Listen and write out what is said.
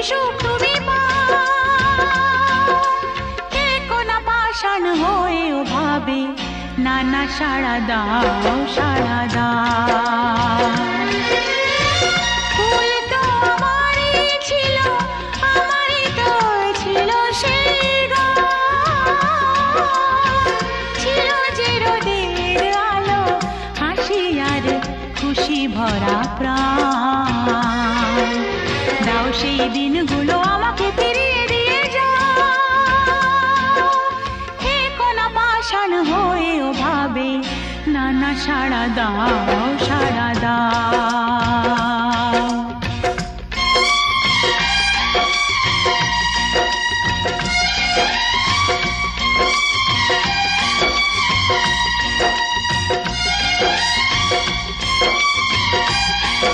সুখ তুমি পাও। কে কোনা পাষাণ হয়েও ভাবে না না সাড়া দাও সাড়া দাও। ফুল তো আমারই ছিল, আমারই তো ছিল সেই গান। ছিল যে রোদের আলো, হাসি আর খুশি ভরা প্রাণ। দাও সেই দিনগুলো আমাকে ফিরিয়ে দিয়ে যাও। হে কোনা পাষাণ হয়েও ভাবে না না সাড়া দাও সাড়া দাও।